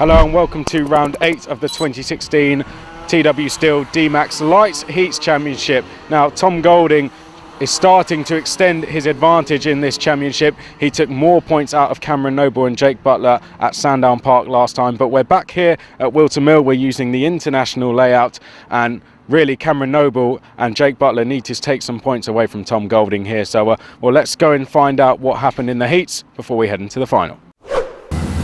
Hello and welcome to round 8 of the 2016 TW Steel DMAX Lights Heats Championship. Now Tom Golding is starting to extend his advantage in this championship. He took more points out of Cameron Noble and Jake Butler at Sandown Park last time, but we're back here at Wilton Mill. We're using the international layout, and really Cameron Noble and Jake Butler need to take some points away from Tom Golding here. So well, let's go and find out what happened in the heats before we head into the final.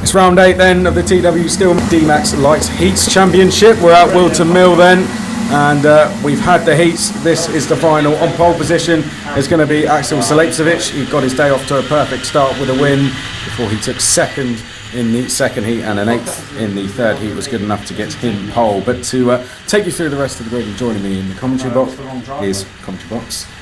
It's round 8 then of the TW Steel DMAX Lights Heats Championship. We're at Wilton Mill then, and we've had the heats. This is the final. On pole position is going to be Axel Salejcevic. He got his day off to a perfect start with a win before he took second in the second heat, and an 8th in the third heat was good enough to get him pole. But to take you through the rest of the grid, and joining me in the commentary box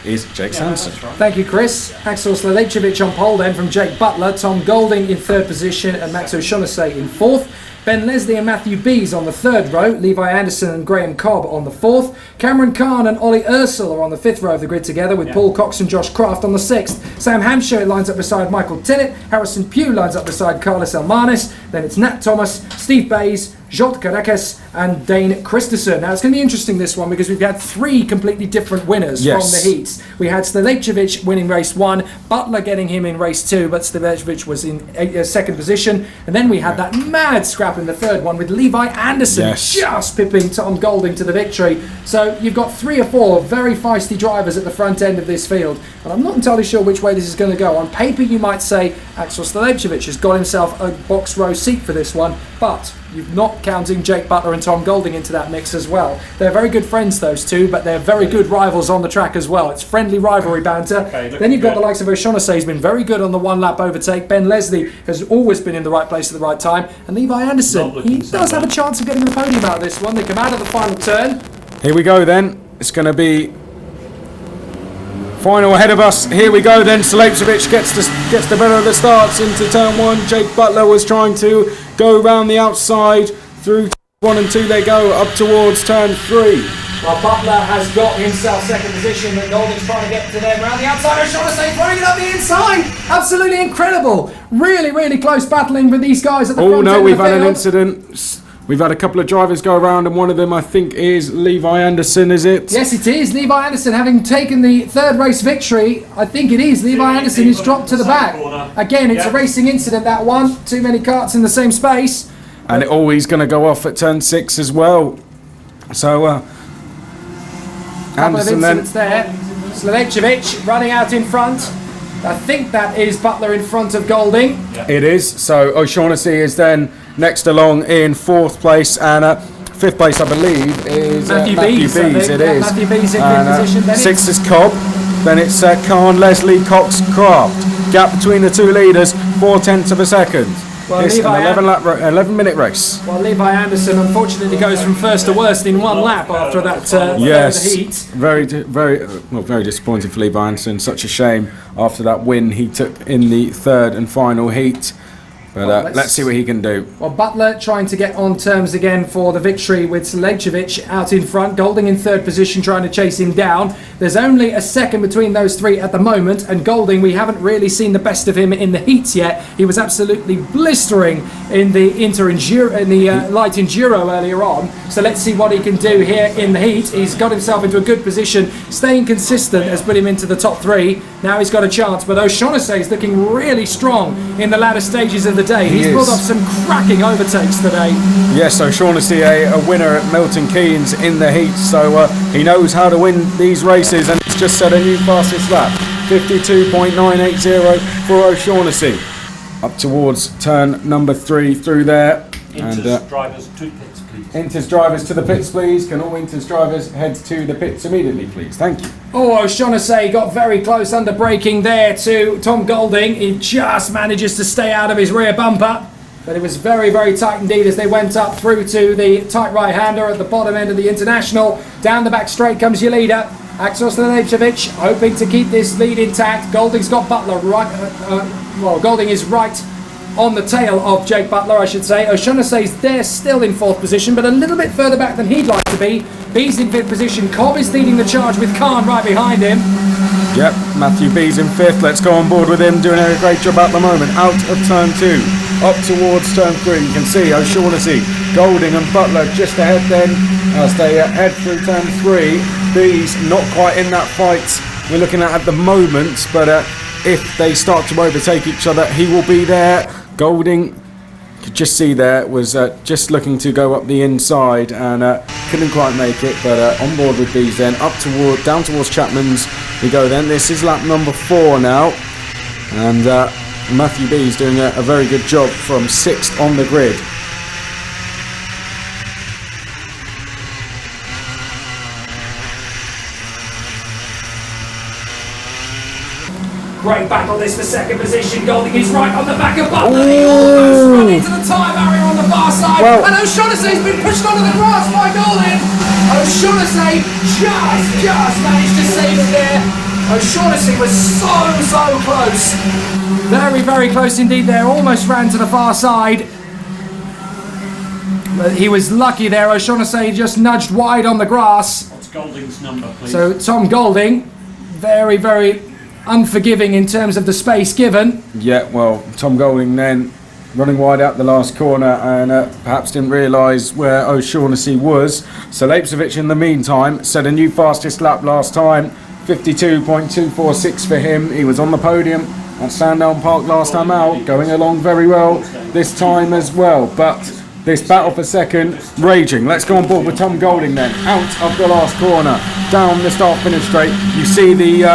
is Jake Sanson. Thank you, Chris. Axel Salejcevic on pole then from Jake Butler, Tom Golding in third position and Max O'Shaughnessy in fourth. Ben Leslie and Matthew Bees on the third row, Levi Anderson and Graham Cobb on the fourth. Cameron Kahn and Ollie Ursel are on the fifth row of the grid together, with Paul Cox and Josh Kraft on the sixth. Sam Hampshire lines up beside Michael Tennant. Harrison Pugh lines up beside Carlos Almanis. Then it's Nat Thomas, Steve Bays, Jolt Caracas and Dane Christensen. Now it's going to be interesting, this one, because we've had three completely different winners from the heats. We had Salejcevic winning race 1, Butler getting him in race 2, but Salejcevic was in second position. And then we had that mad scrap in the third one with Levi Anderson just pipping Tom Golding to the victory. So you've got 3 or 4 very feisty drivers at the front end of this field, and I'm not entirely sure which way this is going to go. On paper you might say Axel Salejcevic has got himself a box row seat for this one, but you're not counting Jake Butler and Tom Golding into that mix as well. They're very good friends, those two, but they're very good rivals on the track as well. It's friendly rivalry banter. Then you've got the likes of O'Shaughnessy, who's been very good on the one-lap overtake. Ben Leslie has always been in the right place at the right time. And Levi Anderson, he does have a chance of getting the podium out of this one. They come out of the final turn. Here we go then. It's going to be final ahead of us. Here we go then. Salejcevic gets the better of the starts into turn 1. Jake Butler was trying to go around the outside. Through 1 and 2 they go, up towards turn 3. Well, Butler has got himself second position, but Golding's trying to get to them around the outside. O'Shaughnessy throwing it up the inside. Absolutely incredible. Really, really close battling with these guys at the front end of the field. Oh no, we've had an incident. We've had a couple of drivers go around, and one of them I think is Levi Anderson, is it? Yes, it is. Levi Anderson, having taken the third race victory, I think it is. Levi Anderson is dropped to the back. Again, it's a racing incident, that one. Too many karts in the same space. And it always going to go off at turn 6 as well. So, Anderson then. There. Salejcevic running out in front. I think that is Butler in front of Golding. Yeah. It is. So O'Shaughnessy is then next along in 4th place, and 5th place, I believe, is Matthew Bees. It is. Matthew Bees in fifth position. 6th is Cobb. Then it's Kahn, Leslie, Cox, Kraft. Gap between the two leaders, 4/10 of a second. Well, it's an 11-minute race. Well, Levi Anderson unfortunately goes from first to worst in one lap after that heat. Very disappointing for Levi Anderson. Such a shame after that win he took in the third and final heat. But let's see what he can do. Well, Butler trying to get on terms again for the victory with Salejcevic out in front. Golding in third position trying to chase him down. There's only a second between those three at the moment, and Golding, we haven't really seen the best of him in the heats yet. He was absolutely blistering in the light enduro earlier on. So let's see what he can do here in the heat. He's got himself into a good position. Staying consistent has put him into the top 3. Now he's got a chance, but O'Shaughnessy is looking really strong in the latter stages of the day. He's pulled off some cracking overtakes today. Yes, O'Shaughnessy a winner at Milton Keynes in the heat, so he knows how to win these races, and it's just set a new fastest lap, 52.980 for O'Shaughnessy. Up towards turn number 3 through there. Drivers to pits, please. Inters drivers to the pits, please. Can all Inters drivers head to the pits immediately, please? Thank you. Oh, O'Shaughnessy got very close under braking there to Tom Golding. He just manages to stay out of his rear bumper. But it was very, very tight indeed as they went up through to the tight right-hander at the bottom end of the International. Down the back straight comes your leader, Axel Salejcevic, hoping to keep this lead intact. Golding's got Butler right. Golding is right on the tail of Jake Butler, I should say. O'Shaughnessy's there still in 4th position, but a little bit further back than he'd like to be. Bees in 5th position. Cobb is leading the charge with Kahn right behind him. Yep, Matthew Bees in 5th. Let's go on board with him, doing a great job at the moment. Out of turn 2. up towards turn 3. You can see O'Shaughnessy, Golding and Butler just ahead then as they head through turn 3. Bees not quite in that fight we're looking at the moment, but if they start to overtake each other, he will be there. Golding, you could just see there, was just looking to go up the inside and couldn't quite make it, but on board with Bees then, down towards Chapman's we go then. This is lap number 4 now, and Matthew Bees doing a very good job from 6th on the grid. Great battle this for second position. Golding is right on the back of Butler. He almost run into the tyre barrier on the far side. And O'Shaughnessy's been pushed onto the grass by Golding. O'Shaughnessy just managed to save it there. O'Shaughnessy was so close. Very, very close indeed there. Almost ran to the far side. But he was lucky there. O'Shaughnessy just nudged wide on the grass. What's Golding's number, please? So Tom Golding, very, very unforgiving in terms of the space given. Yeah, well, Tom Golding then running wide out the last corner and perhaps didn't realise where O'Shaughnessy was. So Leipzig in the meantime set a new fastest lap last time, 52.246 for him. He was on the podium at Sandown Park last time out, going along very well this time as well. But this battle for second, raging. Let's go on board with Tom Golding then, out of the last corner, down the start-finish straight. You see the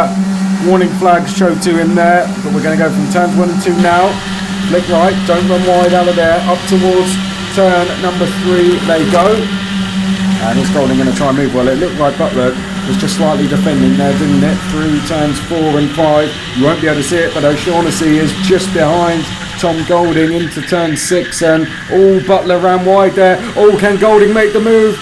warning flags show 2 in there, but we're going to go from turns 1 and 2 now. Flick right, don't run wide out of there, up towards turn number 3 they go. And is Golding going to try and move? Well, it looked like Butler was just slightly defending there, didn't it? Through turns 4 and 5. You won't be able to see it, but O'Shaughnessy is just behind Tom Golding into turn 6, and Butler ran wide there. Can Golding make the move?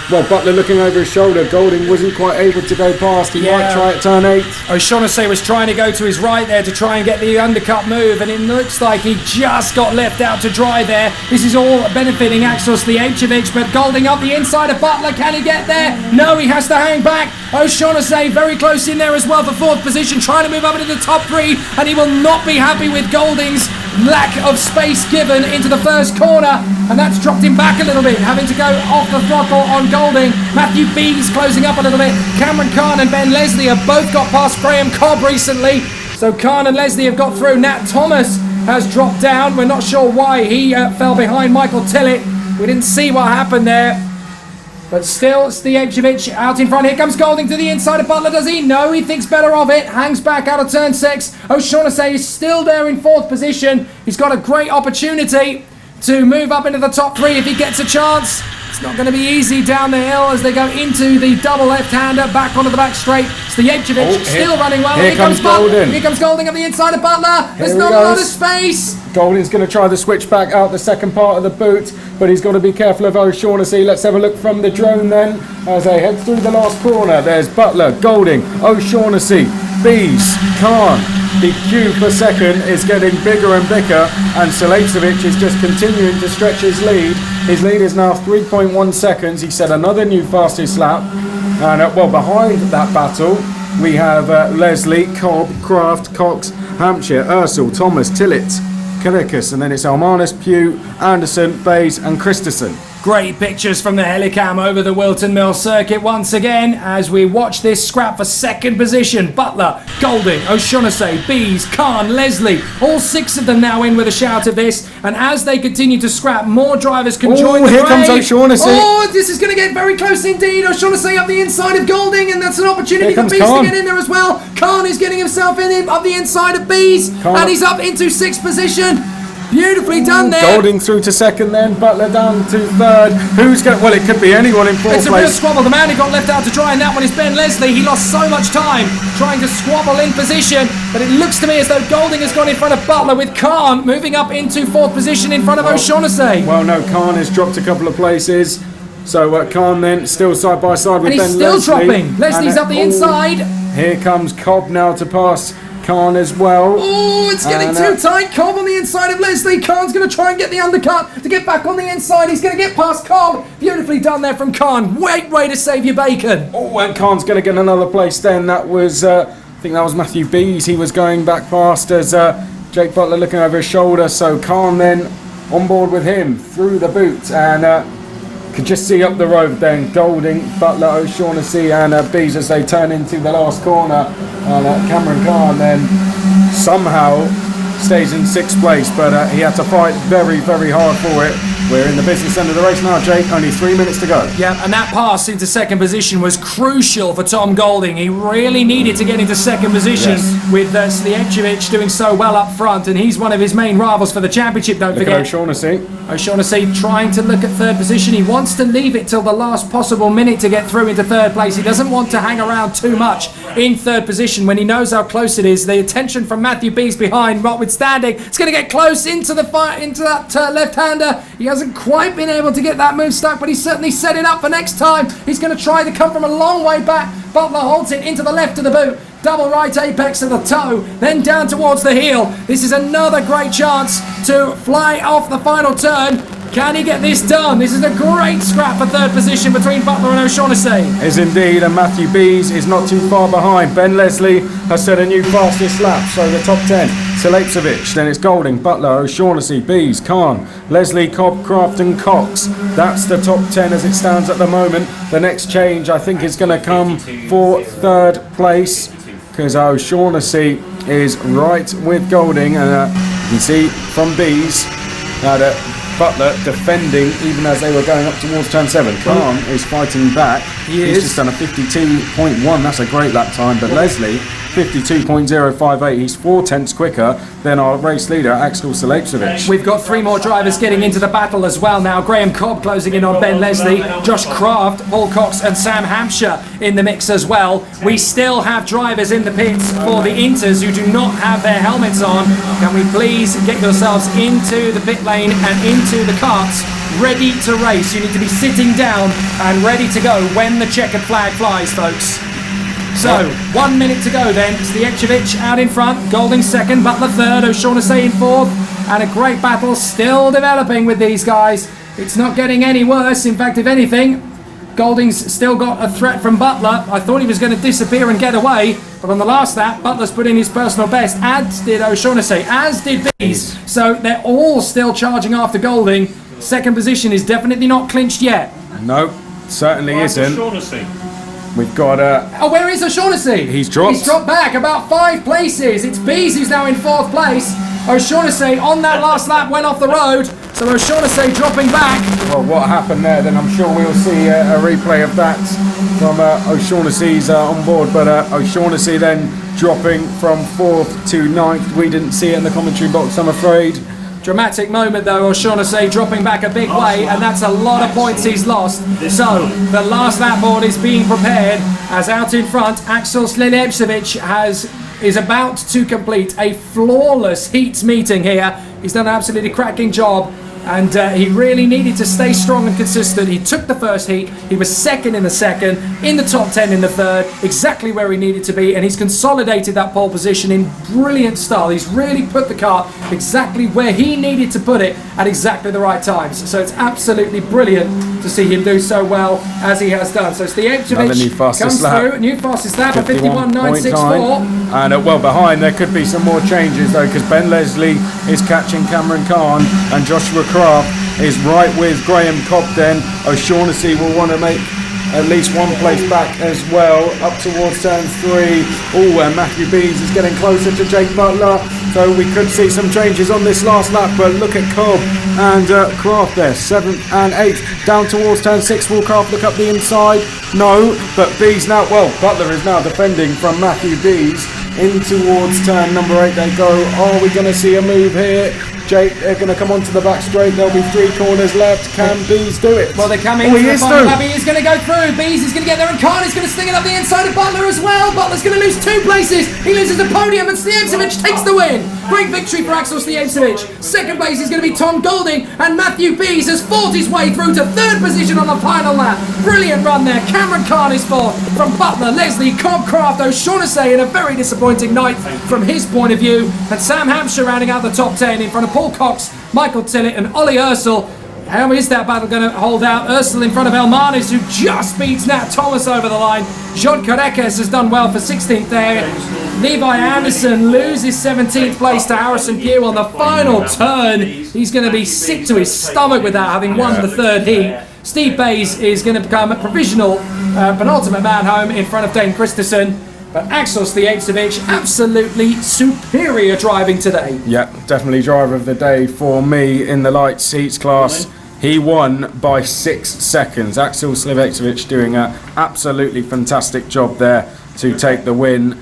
Well, Butler looking over his shoulder. Golding wasn't quite able to go past. He might try at turn 8. O'Shaughnessy was trying to go to his right there to try and get the undercut move, and it looks like he just got left out to dry there. This is all benefiting Axel Sliječević, but Golding up the inside of Butler. Can he get there? No, he has to hang back. O'Shaughnessy very close in there as well for 4th position, trying to move up into the top 3, and he will not be happy with Golding's lack of space given into the first corner, and that's dropped him back a little bit, having to go off the throttle on Golding. Matthew Bees closing up a little bit. Cameron Kahn and Ben Leslie have both got past Graham Cobb recently, so Kahn and Leslie have got through. Nat Thomas has dropped down. We're not sure why he fell behind Michael Tillett. We didn't see what happened there. But still, Sliječević out in front. Here comes Golding to the inside of Butler. Does he? No, he thinks better of it. Hangs back out of turn 6. O'Shaughnessy is still there in 4th position. He's got a great opportunity to move up into the top 3 if he gets a chance. It's not going to be easy down the hill as they go into the double left-hander, back onto the back straight. Sliječević still running well. Here comes Golding. Here comes Golding on the inside of Butler. There's not a lot of space. Golding's going to try the switch back out the second part of the boot, but he's got to be careful of O'Shaughnessy. Let's have a look from the drone then as they head through the last corner. There's Butler, Golding, O'Shaughnessy, Bees, Kahn. The queue for second is getting bigger and bigger, and Sliječević is just continuing to stretch his lead. His lead is now 3.1 seconds. He set another new fastest lap. And behind that battle, we have Leslie, Cobb, Kraft, Cox, Hampshire, Ursel, Thomas, Tillett, Karikas, and then it's Almanis, Pugh, Anderson, Bays, and Christensen. Great pictures from the helicam over the Wilton Mill circuit once again as we watch this scrap for second position. Butler, Golding, O'Shaughnessy, Bees, Kahn, Leslie, all 6 of them now in with a shout of this. And as they continue to scrap, more drivers can join the here fray. comes O'Shaughnessy. This is going to get very close indeed. O'Shaughnessy up the inside of Golding, and that's an opportunity for Bees to get in there as well. Kahn is getting himself in up the inside of Bees, and he's up into 6th position. Beautifully done there. Golding through to second then, Butler down to 3rd. Who's going to... Well, it could be anyone in 4th place. It's a real squabble. The man who got left out to dry in that one is Ben Leslie. He lost so much time trying to squabble in position, but it looks to me as though Golding has gone in front of Butler, with Kahn moving up into 4th position in front of O'Shaughnessy. Well, no, Kahn has dropped a couple of places. So Kahn then still side by side with Ben Leslie. And he's still dropping. Leslie's up the inside. Here comes Cobb now to pass Kahn as well. Oh, it's getting too tight. Cobb on the inside of Leslie. Kahn's going to try and get the undercut to get back on the inside. He's going to get past Cobb. Beautifully done there from Kahn. Great way to save your bacon. Oh, and Kahn's going to get another place then. That was, I think that was Matthew Bees. He was going back past as Jake Butler looking over his shoulder, so Khan then on board with him through the boot, and could just see up the road then Golding, Butler, O'Shaughnessy and Bees as they turn into the last corner, and Cameron Khan then somehow stays in 6th place, but he had to fight very, very hard for it. We're in the business end of the race now, Jake. Only 3 minutes to go. Yeah, and that pass into 2nd position was crucial for Tom Golding. He really needed to get into 2nd position with Sliječević doing so well up front, and he's one of his main rivals for the championship, don't forget. O'Shaughnessy. O'Shaughnessy trying to look at 3rd position. He wants to leave it till the last possible minute to get through into 3rd place. He doesn't want to hang around too much in 3rd position when he knows how close it is. The attention from Matthew Bees behind, notwithstanding, it's going to get close into the fight, into that left-hander. He hasn't quite been able to get that move stuck, but he's certainly set it up for next time. He's going to try to come from a long way back. Butler holds it into the left of the boot. Double right apex to the toe, then down towards the heel. This is another great chance to fly off the final turn. Can he get this done? This is a great scrap for 3rd position between Butler and O'Shaughnessy. Is indeed, and Matthew Bees is not too far behind. Ben Leslie has set a new fastest lap, so the top 10. Sliječević, then it's Golding, Butler, O'Shaughnessy, Bees, Khan, Leslie, Cobb, Craft and Cox. That's the top 10 as it stands at the moment. The next change I think is going to come for 3rd place, because O'Shaughnessy is right with Golding, and you can see from Bees that Butler defending even as they were going up towards turn 7. Khan is fighting back. He's just done a 52.1. That's a great lap time. But Leslie, 52.058. He's 4/10 quicker than our race leader, Axel Sliječević. We've got 3 more drivers getting into the battle as well now. Graham Cobb closing in on Ben Leslie, Josh Craft, Paul Cox and Sam Hampshire in the mix as well. We still have drivers in the pits for the Inters who do not have their helmets on. Can we please get yourselves into the pit lane and into the carts, ready to race? You need to be sitting down and ready to go when the checkered flag flies, folks. So, 1 minute to go then. Sliječević out in front, Golding 2nd, Butler 3rd, O'Shaughnessy in 4th, and a great battle still developing with these guys. It's not getting any worse. In fact, if anything, Golding's still got a threat from Butler. I thought he was going to disappear and get away, but on the last lap, Butler's put in his personal best, as did O'Shaughnessy, as did Bees. So they're all still charging after Golding. 2nd position is definitely not clinched yet. No, certainly isn't. O'Shaughnessy. We've got Oh, where is O'Shaughnessy? He's dropped. He's dropped back about 5 places. It's Bees who's now in 4th place. O'Shaughnessy on that last lap went off the road, so O'Shaughnessy dropping back. Well, what happened there, then I'm sure we'll see a replay of that from O'Shaughnessy's on board, but O'Shaughnessy then dropping from 4th to 9th. We didn't see it in the commentary box, I'm afraid. Dramatic moment though, O'Shaughnessy dropping back a big way, and that's a lot of points he's lost. So the last lap board is being prepared as out in front Axel Sliječević is about to complete a flawless heats meeting here. He's done an absolutely cracking job, and he really needed to stay strong and consistent. He took the first heat, he was 2nd in the 2nd, in the top 10 in the 3rd, exactly where he needed to be, and he's consolidated that pole position in brilliant style. He's really put the car exactly where he needed to put it at exactly the right times. So it's absolutely brilliant to see him do so well as he has done. So Sliječević comes through, new fastest lap of 51.964. And well behind, there could be some more changes though, because Ben Leslie is catching Cameron Khan, and Joshua Craft is right with Graham Cobden. O'Shaughnessy will want to make at least 1 place back as well, up towards turn 3. Oh, and Matthew Bees is getting closer to Jake Butler, so we could see some changes on this last lap, but look at Cobb and Craft there, 7th and 8th, down towards turn 6. Will Craft look up the inside? No, but Bees now, well, Butler is now defending from Matthew Bees. In towards turn number 8 they go. Are we going to see a move here? Jake, they're going to come onto the back straight. There'll be 3 corners left. Can Bees do it? Well, they're coming. He is going to go through. Bees is going to get there, and Khan is going to sling it up the inside of Butler as well. Butler's going to lose 2 places. He loses the podium, and Sliječević takes the win. Great victory for Axel Sliječević. 2nd place is going to be Tom Golding, and Matthew Bees has fought his way through to 3rd position on the final lap. Brilliant run there. Cameron Khan is 4th from Butler, Leslie, Cobb, Craft, O'Shaughnessy in a very disappointing 9th from his point of view, and Sam Hampshire rounding out the top 10 in front of Paul Cox, Michael Tillett and Ollie Ursel. How is that battle going to hold out? Ursula in front of Elmanis, who just beats Nat Thomas over the line. Jean Careques has done well for 16th there. Levi Anderson loses 17th place to Harrison Pugh on the final turn. He's going to be sick to his stomach with that, having won the third heat. Steve Bays is going to become a provisional penultimate man home in front of Dane Christensen. But Axel Sliječević, absolutely superior driving today. Yeah, definitely driver of the day for me in the light seats class. He won by 6 seconds. Axel Sliječević doing an absolutely fantastic job there to take the win.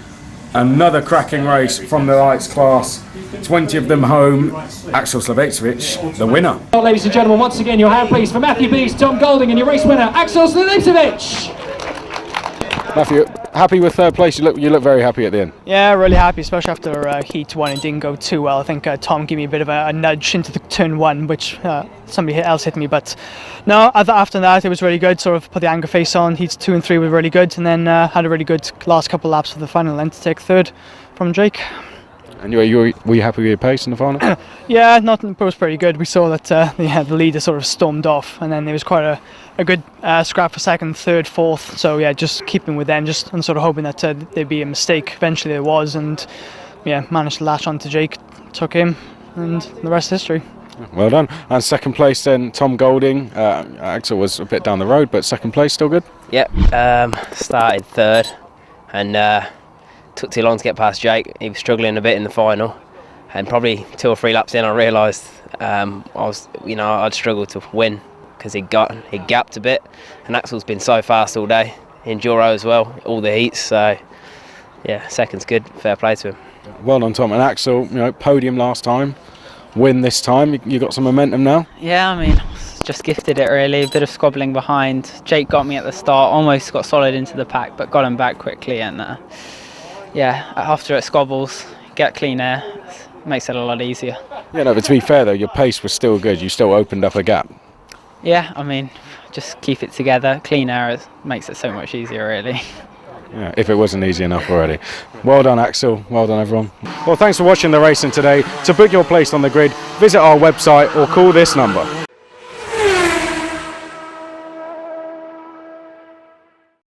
Another cracking race from the lights class. 20 of them home. Axel Sliječević, the winner. Well, ladies and gentlemen, once again, your hand please for Matthew Bees, Tom Golding, and your race winner, Axel Sliječević. Matthew, happy with third place? You look very happy at the end. Yeah, really happy, especially after Heat 1. It didn't go too well. I think Tom gave me a bit of a nudge into the turn 1, which somebody else hit me. But no, after that, it was really good. Sort of put the anger face on. Heats 2 and 3 were really good, and then had a really good last couple of laps of the final, then to take third from Jake. And were you happy with your pace in the final? Yeah, it was pretty good. We saw that the leader sort of stormed off, and then there was quite a good scrap for second, third, fourth. So yeah, just keeping with them, and sort of hoping that there'd be a mistake. Eventually there was, and yeah, managed to latch onto Jake, took him, and the rest is history. Well done. And second place then, Tom Golding. Axel was a bit down the road, but second place still good? Yep, started third, and took too long to get past Jake. He was struggling a bit in the final, and probably 2 or 3 laps in I realised I'd struggled to win because he gapped a bit, and Axel's been so fast all day, enduro as well, all the heats. So yeah, second's good, fair play to him. Well done, Tom. And Axel, podium last time, win this time. You got some momentum now? Yeah, I mean, just gifted it really, a bit of squabbling behind. Jake got me at the start, almost got solid into the pack, but got him back quickly, and yeah, after it squabbles, get clean air, makes it a lot easier. Yeah, no, but to be fair though, your pace was still good. You still opened up a gap. Yeah, I mean, just keep it together. Clean air makes it so much easier, really. Yeah, if it wasn't easy enough already. Well done, Axel. Well done, everyone. Well, thanks for watching the racing today. To book your place on the grid, visit our website or call this number.